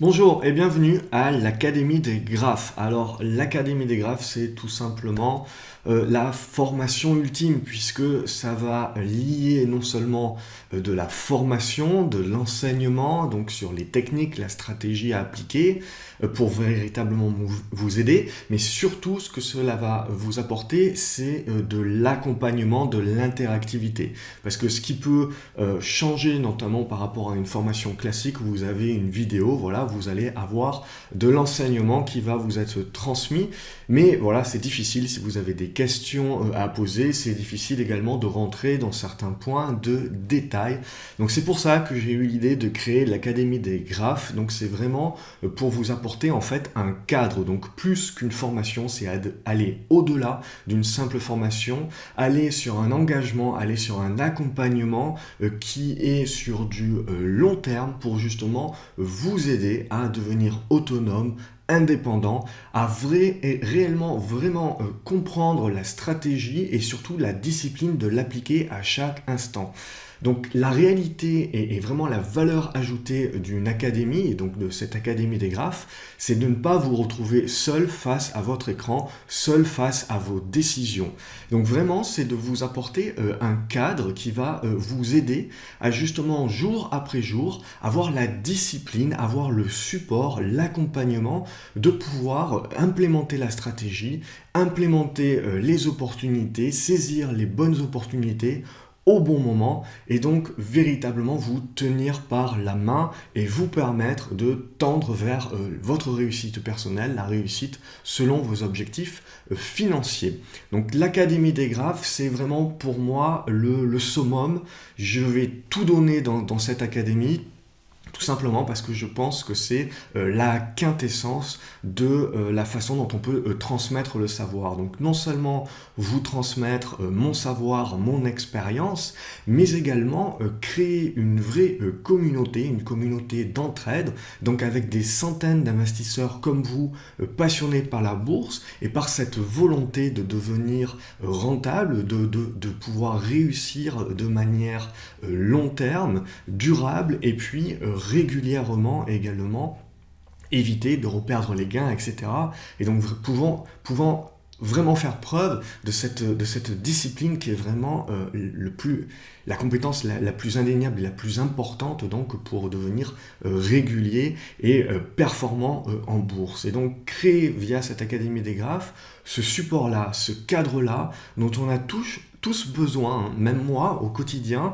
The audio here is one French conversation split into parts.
Bonjour et bienvenue à l'Académie des Graphes. Alors, l'Académie des Graphes, c'est tout simplement la formation ultime, puisque ça va lier non seulement de la formation, de l'enseignement, donc sur les techniques, la stratégie à appliquer pour véritablement vous aider, mais surtout ce que cela va vous apporter, c'est de l'accompagnement, de l'interactivité. Parce que ce qui peut changer, notamment par rapport à une formation classique, vous avez une vidéo, voilà, vous allez avoir de l'enseignement qui va vous être transmis, mais voilà, c'est difficile si vous avez des questions à poser, c'est difficile également de rentrer dans certains points de détail. Donc c'est pour ça que j'ai eu l'idée de créer l'Académie des Graphes. Donc c'est vraiment pour vous apporter en fait un cadre, donc plus qu'une formation, c'est aller au-delà d'une simple formation, aller sur un engagement, aller sur un accompagnement qui est sur du long terme pour justement vous aider à devenir autonome, indépendant, à réellement vraiment comprendre la stratégie et surtout la discipline de l'appliquer à chaque instant. Donc la réalité et vraiment la valeur ajoutée d'une académie, et donc de cette académie des graphes, c'est de ne pas vous retrouver seul face à votre écran, seul face à vos décisions. Donc vraiment, c'est de vous apporter un cadre qui va vous aider à justement jour après jour avoir la discipline, avoir le support, l'accompagnement de pouvoir implémenter la stratégie, implémenter les opportunités, saisir les bonnes opportunités au bon moment et donc véritablement vous tenir par la main et vous permettre de tendre vers votre réussite personnelle, la réussite selon vos objectifs financiers. Donc l'Académie des Graphes, c'est vraiment pour moi le summum. Je vais tout donner dans cette académie. Tout simplement parce que je pense que c'est la quintessence de la façon dont on peut transmettre le savoir. Donc non seulement vous transmettre mon savoir, mon expérience, mais également créer une vraie communauté, une communauté d'entraide, donc avec des centaines d'investisseurs comme vous, passionnés par la bourse et par cette volonté de devenir rentable, de pouvoir réussir de manière long terme, durable et puis régulièrement également éviter de reperdre les gains, etc. Et donc pouvant vraiment faire preuve de cette discipline qui est vraiment la compétence la plus indéniable et la plus importante donc pour devenir régulier et performant en bourse. Et donc créer via cette Académie des Graphes ce support-là, ce cadre-là dont on a tous besoin, hein, même moi au quotidien,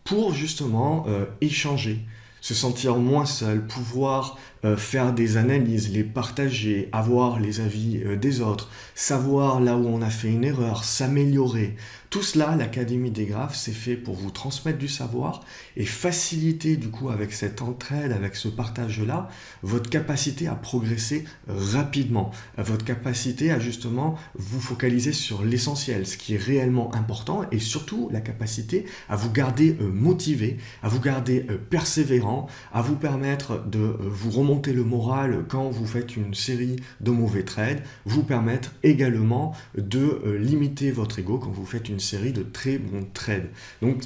pour justement échanger, se sentir moins seul, pouvoir faire des analyses, les partager, avoir les avis des autres, savoir là où on a fait une erreur, s'améliorer. Tout cela, l'Académie des Graphes, c'est fait pour vous transmettre du savoir et faciliter du coup avec cette entraide, avec ce partage-là, votre capacité à progresser rapidement, votre capacité à justement vous focaliser sur l'essentiel, ce qui est réellement important et surtout la capacité à vous garder motivé, à vous garder persévérant, à vous permettre de vous remonter le moral quand vous faites une série de mauvais trades, vous permettre également de limiter votre ego quand vous faites une série de très bons trades. Donc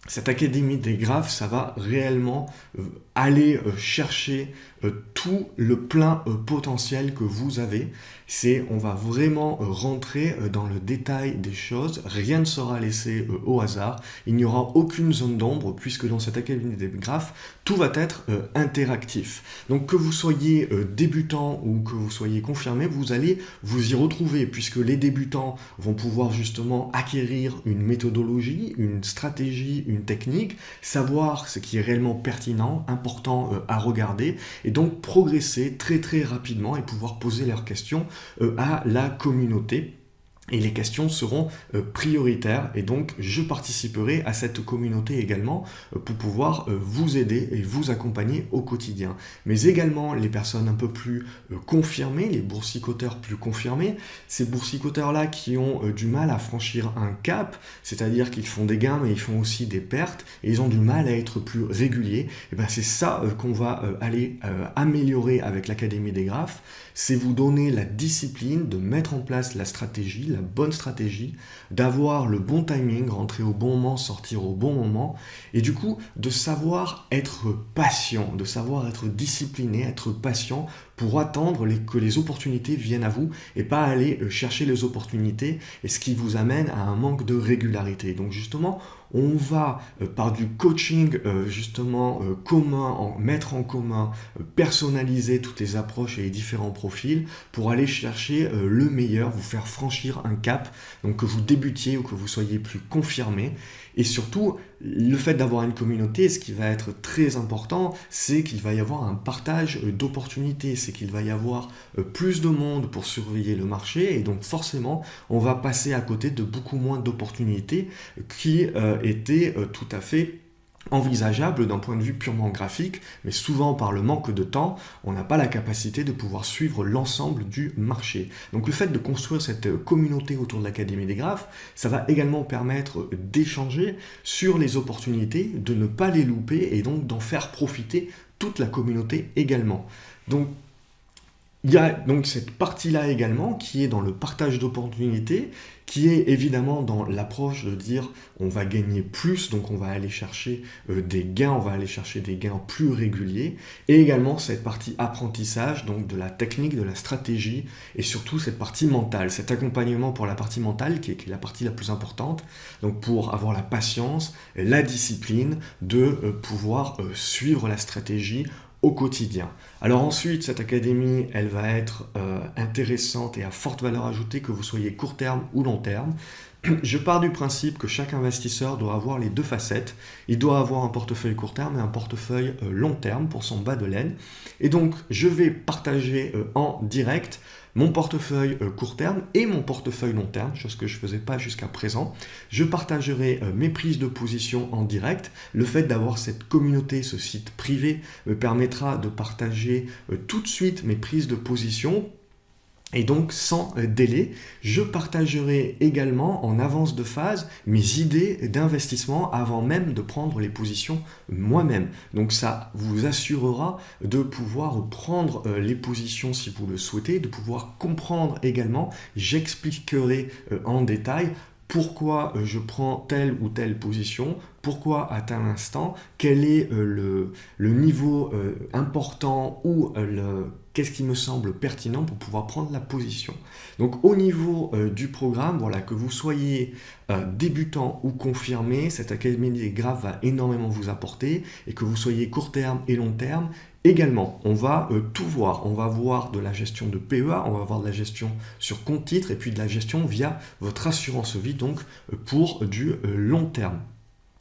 cette Académie des Graphes, ça va réellement aller chercher tout le plein potentiel que vous avez. On va vraiment rentrer dans le détail des choses. Rien ne sera laissé au hasard. Il n'y aura aucune zone d'ombre puisque dans cette Académie des Graphes, tout va être interactif. Donc que vous soyez débutant ou que vous soyez confirmé, vous allez vous y retrouver puisque les débutants vont pouvoir justement acquérir une méthodologie, une stratégie, une technique, savoir ce qui est réellement pertinent, important à regarder et donc progresser très très rapidement et pouvoir poser leurs questions à la communauté. Et les questions seront prioritaires et donc je participerai à cette communauté également pour pouvoir vous aider et vous accompagner au quotidien. Mais également les personnes un peu plus confirmées, les boursicoteurs plus confirmés, ces boursicoteurs-là qui ont du mal à franchir un cap, c'est-à-dire qu'ils font des gains mais ils font aussi des pertes et ils ont du mal à être plus réguliers, et ben c'est ça qu'on va aller améliorer avec l'Académie des Graphes, c'est vous donner la discipline de mettre en place la stratégie, la bonne stratégie, d'avoir le bon timing, rentrer au bon moment, sortir au bon moment, et du coup de savoir être patient, de savoir être discipliné, être patient pour attendre que les opportunités viennent à vous et pas aller chercher les opportunités, et ce qui vous amène à un manque de régularité. Donc justement, on va par du coaching commun, mettre en commun, personnaliser toutes les approches et les différents profils pour aller chercher le meilleur, vous faire franchir un cap, donc que vous débutiez ou que vous soyez plus confirmé. Et surtout, le fait d'avoir une communauté, ce qui va être très important, c'est qu'il va y avoir un partage d'opportunités, c'est qu'il va y avoir plus de monde pour surveiller le marché, et donc forcément, on va passer à côté de beaucoup moins d'opportunités qui étaient tout à fait envisageable d'un point de vue purement graphique, mais souvent par le manque de temps, on n'a pas la capacité de pouvoir suivre l'ensemble du marché. Donc le fait de construire cette communauté autour de l'Académie des Graphes, ça va également permettre d'échanger sur les opportunités, de ne pas les louper et donc d'en faire profiter toute la communauté également. Donc il y a donc cette partie-là également qui est dans le partage d'opportunités, qui est évidemment dans l'approche de dire on va gagner plus, donc on va aller chercher des gains, on va aller chercher des gains plus réguliers, et également cette partie apprentissage, donc de la technique, de la stratégie, et surtout cette partie mentale, cet accompagnement pour la partie mentale qui est la partie la plus importante, donc pour avoir la patience, la discipline de pouvoir suivre la stratégie au quotidien. Alors ensuite, cette académie, elle va être intéressante et à forte valeur ajoutée que vous soyez court terme ou long terme. Je pars du principe que chaque investisseur doit avoir les deux facettes. Il doit avoir un portefeuille court terme et un portefeuille long terme pour son bas de laine. Et donc, je vais partager en direct mon portefeuille court terme et mon portefeuille long terme, chose que je ne faisais pas jusqu'à présent. Je partagerai mes prises de position en direct. Le fait d'avoir cette communauté, ce site privé, me permettra de partager tout de suite mes prises de position. Et donc, sans délai, je partagerai également en avance de phase mes idées d'investissement avant même de prendre les positions moi-même. Donc ça vous assurera de pouvoir prendre les positions si vous le souhaitez, de pouvoir comprendre également, j'expliquerai en détail pourquoi je prends telle ou telle position, pourquoi à tel instant, quel est le niveau important ou qu'est-ce qui me semble pertinent pour pouvoir prendre la position. Donc au niveau du programme, voilà, que vous soyez débutant ou confirmé, cette Académie des Graphes va énormément vous apporter, et que vous soyez court terme et long terme, également, on va tout voir. On va voir de la gestion de PEA, on va voir de la gestion sur compte titre, et puis de la gestion via votre assurance vie, donc pour du long terme.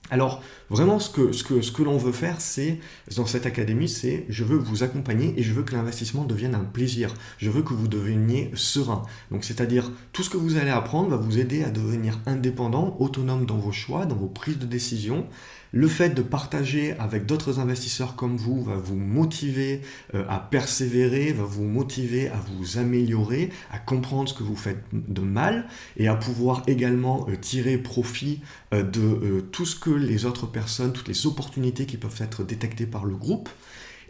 Alors, vraiment, ce que l'on veut faire, c'est, dans cette académie, c'est je veux vous accompagner et je veux que l'investissement devienne un plaisir. Je veux que vous deveniez serein. Donc, c'est-à-dire, tout ce que vous allez apprendre va vous aider à devenir indépendant, autonome dans vos choix, dans vos prises de décision. Le fait de partager avec d'autres investisseurs comme vous va vous motiver à persévérer, va vous motiver à vous améliorer, à comprendre ce que vous faites de mal et à pouvoir également tirer profit de tout ce que les autres personnes, toutes les opportunités qui peuvent être détectées par le groupe,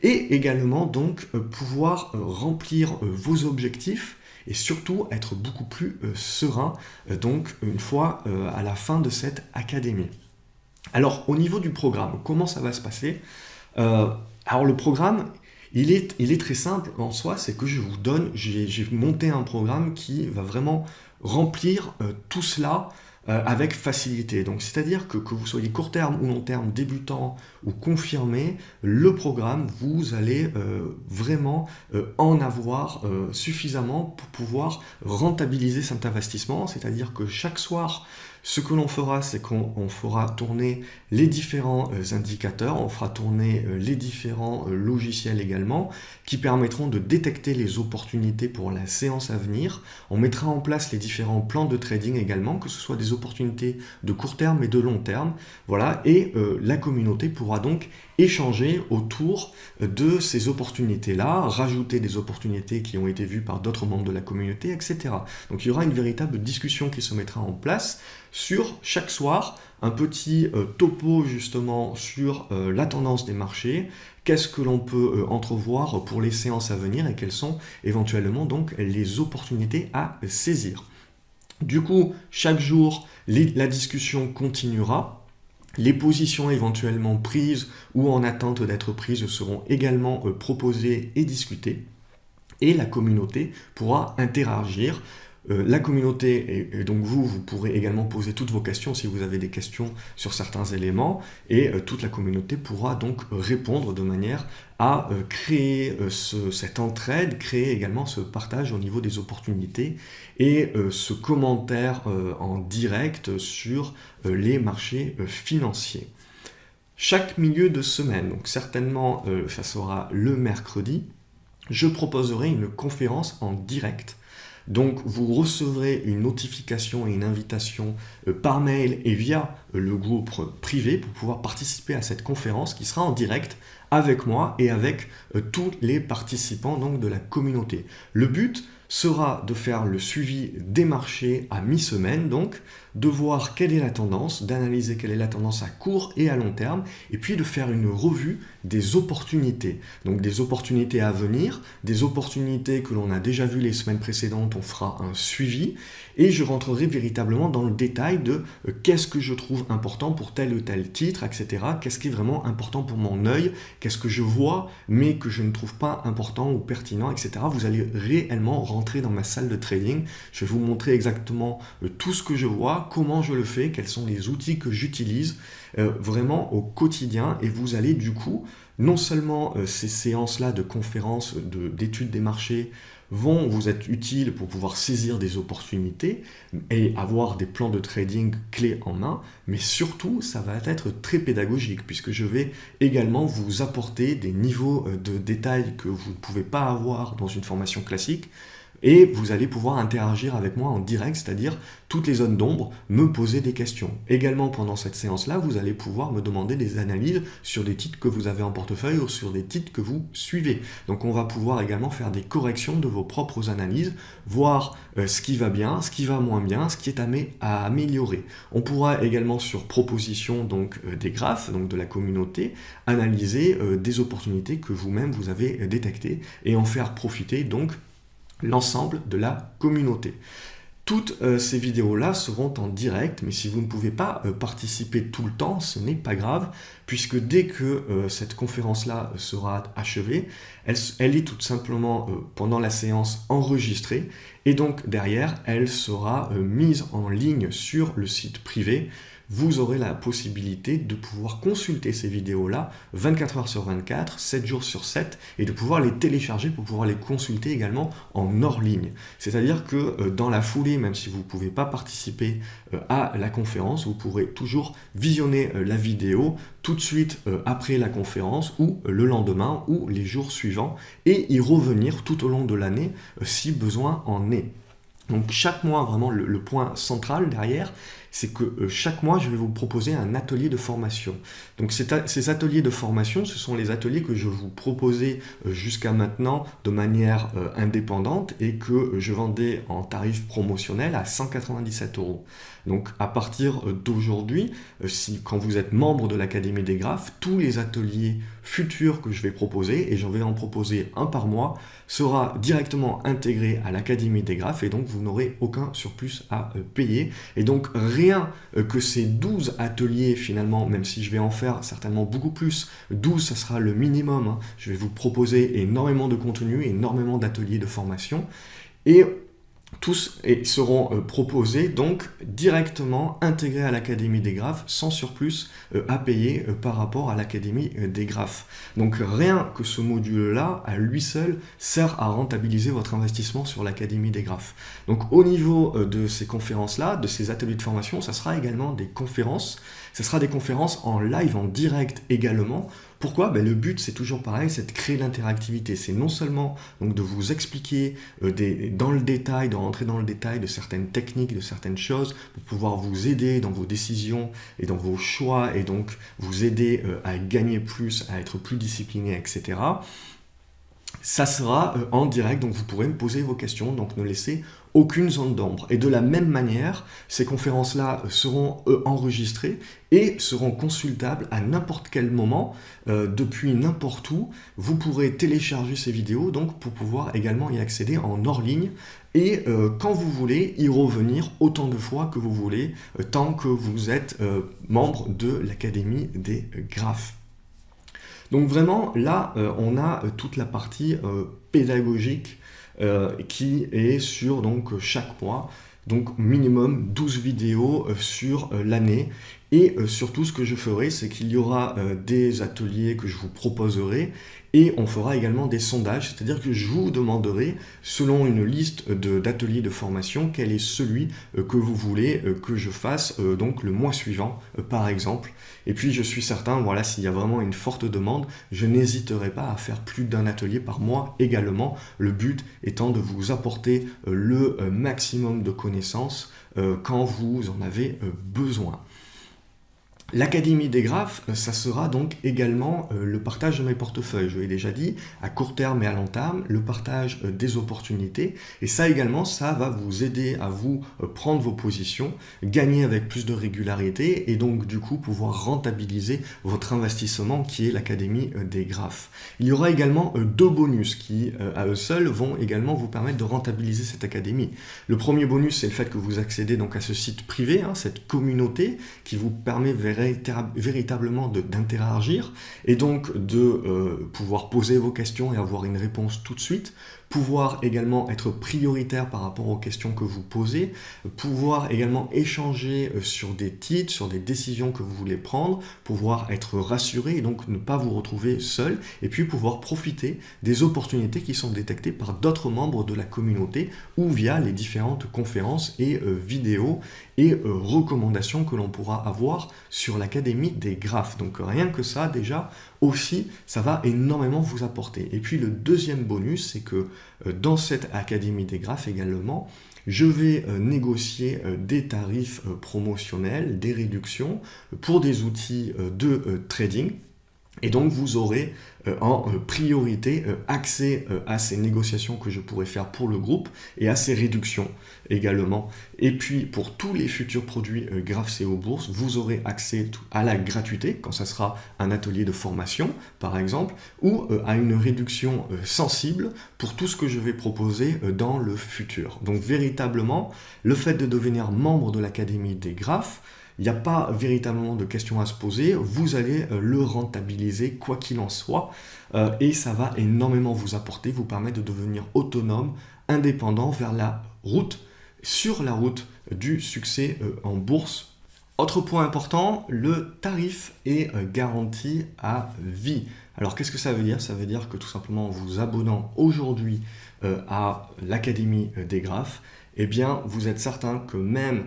et également donc pouvoir remplir vos objectifs et surtout être beaucoup plus serein donc une fois à la fin de cette académie. Alors, au niveau du programme, comment ça va se passer ? Alors, le programme, il est très simple en soi, c'est que je vous donne, j'ai monté un programme qui va vraiment remplir tout cela avec facilité. Donc, c'est-à-dire que vous soyez court terme ou long terme, débutant ou confirmé, le programme, vous allez vraiment en avoir suffisamment pour pouvoir rentabiliser cet investissement. C'est-à-dire que chaque soir, ce que l'on fera, c'est qu'on fera tourner les différents indicateurs, on fera tourner les différents logiciels également, qui permettront de détecter les opportunités pour la séance à venir. On mettra en place les différents plans de trading également, que ce soit des opportunités de court terme et de long terme. Voilà, et la communauté pourra donc échanger autour de ces opportunités-là, rajouter des opportunités qui ont été vues par d'autres membres de la communauté, etc. Donc il y aura une véritable discussion qui se mettra en place sur chaque soir, un petit topo justement sur la tendance des marchés, qu'est-ce que l'on peut entrevoir pour les séances à venir et quelles sont éventuellement donc les opportunités à saisir. Du coup, chaque jour, la discussion continuera. Les positions éventuellement prises ou en attente d'être prises seront également proposées et discutées. Et la communauté pourra interagir. La communauté, et donc vous pourrez également poser toutes vos questions si vous avez des questions sur certains éléments, et toute la communauté pourra donc répondre de manière à créer cette entraide, créer également ce partage au niveau des opportunités et ce commentaire en direct sur les marchés financiers. Chaque milieu de semaine, donc certainement ça sera le mercredi, je proposerai une conférence en direct. Donc vous recevrez une notification et une invitation par mail et via le groupe privé pour pouvoir participer à cette conférence qui sera en direct avec moi et avec tous les participants donc, de la communauté. Le but sera de faire le suivi des marchés à mi-semaine, donc de voir quelle est la tendance, d'analyser quelle est la tendance à court et à long terme, et puis de faire une revue des opportunités. Donc des opportunités à venir, des opportunités que l'on a déjà vues les semaines précédentes, on fera un suivi, et je rentrerai véritablement dans le détail de qu'est-ce que je trouve important pour tel ou tel titre, etc. Qu'est-ce qui est vraiment important pour mon œil, qu'est-ce que je vois, mais que je ne trouve pas important ou pertinent, etc. Vous allez réellement rentrer dans ma salle de trading. Je vais vous montrer exactement tout ce que je vois, comment je le fais, quels sont les outils que j'utilise vraiment au quotidien. Et vous allez du coup, non seulement ces séances-là de conférences, d'études des marchés, vont vous être utiles pour pouvoir saisir des opportunités et avoir des plans de trading clés en main, mais surtout, ça va être très pédagogique puisque je vais également vous apporter des niveaux de détails que vous ne pouvez pas avoir dans une formation classique. Et vous allez pouvoir interagir avec moi en direct, c'est-à-dire toutes les zones d'ombre, me poser des questions. Également, pendant cette séance-là, vous allez pouvoir me demander des analyses sur des titres que vous avez en portefeuille ou sur des titres que vous suivez. Donc on va pouvoir également faire des corrections de vos propres analyses, voir ce qui va bien, ce qui va moins bien, ce qui est à améliorer. On pourra également, sur proposition donc, des graphes, donc de la communauté, analyser des opportunités que vous-même vous avez détectées et en faire profiter donc l'ensemble de la communauté. Toutes ces vidéos-là seront en direct, mais si vous ne pouvez pas participer tout le temps, ce n'est pas grave, puisque dès que cette conférence-là sera achevée, elle est tout simplement pendant la séance enregistrée, et donc derrière, elle sera mise en ligne sur le site privé. Vous aurez la possibilité de pouvoir consulter ces vidéos-là 24 heures sur 24, 7 jours sur 7, et de pouvoir les télécharger pour pouvoir les consulter également en hors ligne. C'est-à-dire que dans la foulée, même si vous ne pouvez pas participer à la conférence, vous pourrez toujours visionner la vidéo tout de suite après la conférence ou le lendemain ou les jours suivants et y revenir tout au long de l'année si besoin en est. Donc chaque mois, vraiment le point central derrière, c'est que chaque mois, je vais vous proposer un atelier de formation. Donc ces ateliers de formation, ce sont les ateliers que je vous proposais jusqu'à maintenant de manière indépendante et que je vendais en tarif promotionnel à 197 €. Donc à partir d'aujourd'hui, quand vous êtes membre de l'Académie des Graphes, tous les ateliers futurs que je vais proposer, et j'en vais en proposer un par mois, sera directement intégré à l'Académie des Graphes et donc vous n'aurez aucun surplus à payer. Et donc rien que ces 12 ateliers finalement, même si je vais en faire certainement beaucoup plus, 12 ça sera le minimum, hein. Je vais vous proposer énormément de contenu, énormément d'ateliers de formation, et tous seront proposés donc directement intégrés à l'Académie des Graphes sans surplus à payer par rapport à l'Académie des Graphes. Donc rien que ce module-là, à lui seul, sert à rentabiliser votre investissement sur l'Académie des Graphes. Donc au niveau de ces conférences-là, de ces ateliers de formation, ça sera également des conférences. Ce sera des conférences en live, en direct également. Pourquoi ? Le but, c'est toujours pareil, c'est de créer l'interactivité. C'est non seulement donc, de vous expliquer dans le détail, de rentrer dans le détail de certaines techniques, de certaines choses, pour pouvoir vous aider dans vos décisions et dans vos choix, et donc vous aider à gagner plus, à être plus discipliné, etc. Ça sera en direct, donc vous pourrez me poser vos questions, donc ne laissez aucune zone d'ombre. Et de la même manière, ces conférences-là seront enregistrées et seront consultables à n'importe quel moment, depuis n'importe où. Vous pourrez télécharger ces vidéos donc pour pouvoir également y accéder en hors ligne et quand vous voulez y revenir autant de fois que vous voulez, tant que vous êtes membre de l'Académie des Graphes. Donc vraiment, là, on a toute la partie pédagogique qui est sur donc, chaque mois, donc minimum 12 vidéos sur l'année. Et surtout, ce que je ferai, c'est qu'il y aura des ateliers que je vous proposerai et on fera également des sondages, c'est-à-dire que je vous demanderai, selon une liste d'ateliers de formation, quel est celui que vous voulez que je fasse donc le mois suivant, par exemple. Et puis, je suis certain, voilà, s'il y a vraiment une forte demande, je n'hésiterai pas à faire plus d'un atelier par mois également, le but étant de vous apporter le maximum de connaissances quand vous en avez besoin. L'Académie des Graphes, ça sera donc également le partage de mes portefeuilles. Je l'ai déjà dit, à court terme et à long terme, le partage des opportunités. Et ça également, ça va vous aider à vous prendre vos positions, gagner avec plus de régularité et donc du coup pouvoir rentabiliser votre investissement qui est l'Académie des Graphes. Il y aura également deux bonus qui, à eux seuls, vont également vous permettre de rentabiliser cette académie. Le premier bonus, c'est le fait que vous accédez donc à ce site privé, cette communauté qui vous permet véritablement d'interagir et donc de pouvoir poser vos questions et avoir une réponse tout de suite, pouvoir également être prioritaire par rapport aux questions que vous posez, pouvoir également échanger sur des titres, sur des décisions que vous voulez prendre, pouvoir être rassuré et donc ne pas vous retrouver seul, et puis pouvoir profiter des opportunités qui sont détectées par d'autres membres de la communauté ou via les différentes conférences et vidéos et recommandations que l'on pourra avoir sur l'Académie des Graphes. Donc rien que ça, déjà, aussi, ça va énormément vous apporter. Et puis le deuxième bonus, c'est que dans cette Académie des Graphes également, je vais négocier des tarifs promotionnels, des réductions pour des outils de trading. Et donc vous aurez en priorité accès à ces négociations que je pourrais faire pour le groupe et à ces réductions également. Et puis pour tous les futurs produits GraphCO Bourse, vous aurez accès à la gratuité quand ça sera un atelier de formation par exemple, ou à une réduction sensible pour tout ce que je vais proposer dans le futur. Donc véritablement, le fait de devenir membre de l'Académie des Graphes, il n'y a pas véritablement de questions à se poser, vous allez le rentabiliser quoi qu'il en soit, et ça va énormément vous apporter, vous permettre de devenir autonome, indépendant sur la route du succès en bourse. Autre point important, le tarif est garanti à vie. Alors qu'est-ce que ça veut dire? Ça veut dire que tout simplement en vous abonnant aujourd'hui à l'Académie des Graphes, eh bien vous êtes certain que même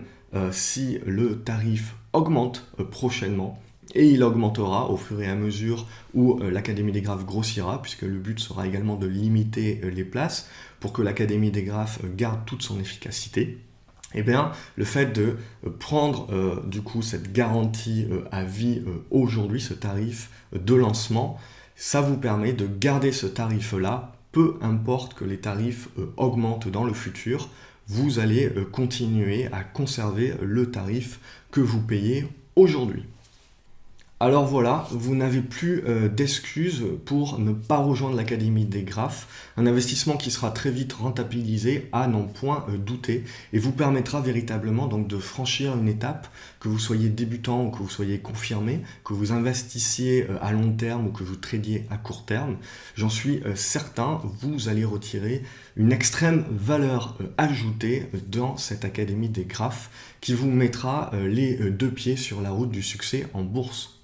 si le tarif augmente prochainement, et il augmentera au fur et à mesure où l'Académie des Graphes grossira, puisque le but sera également de limiter les places pour que l'Académie des Graphes garde toute son efficacité. Eh bien, le fait de prendre du coup cette garantie à vie aujourd'hui, ce tarif de lancement, ça vous permet de garder ce tarif-là, peu importe que les tarifs augmentent dans le futur, vous allez continuer à conserver le tarif que vous payez aujourd'hui. Alors voilà, vous n'avez plus d'excuses pour ne pas rejoindre l'Académie des Graphes, un investissement qui sera très vite rentabilisé à n'en point douter et vous permettra véritablement donc de franchir une étape, que vous soyez débutant ou que vous soyez confirmé, que vous investissiez à long terme ou que vous tradiez à court terme. J'en suis certain, vous allez retirer une extrême valeur ajoutée dans cette Académie des Graphes qui vous mettra les deux pieds sur la route du succès en bourse.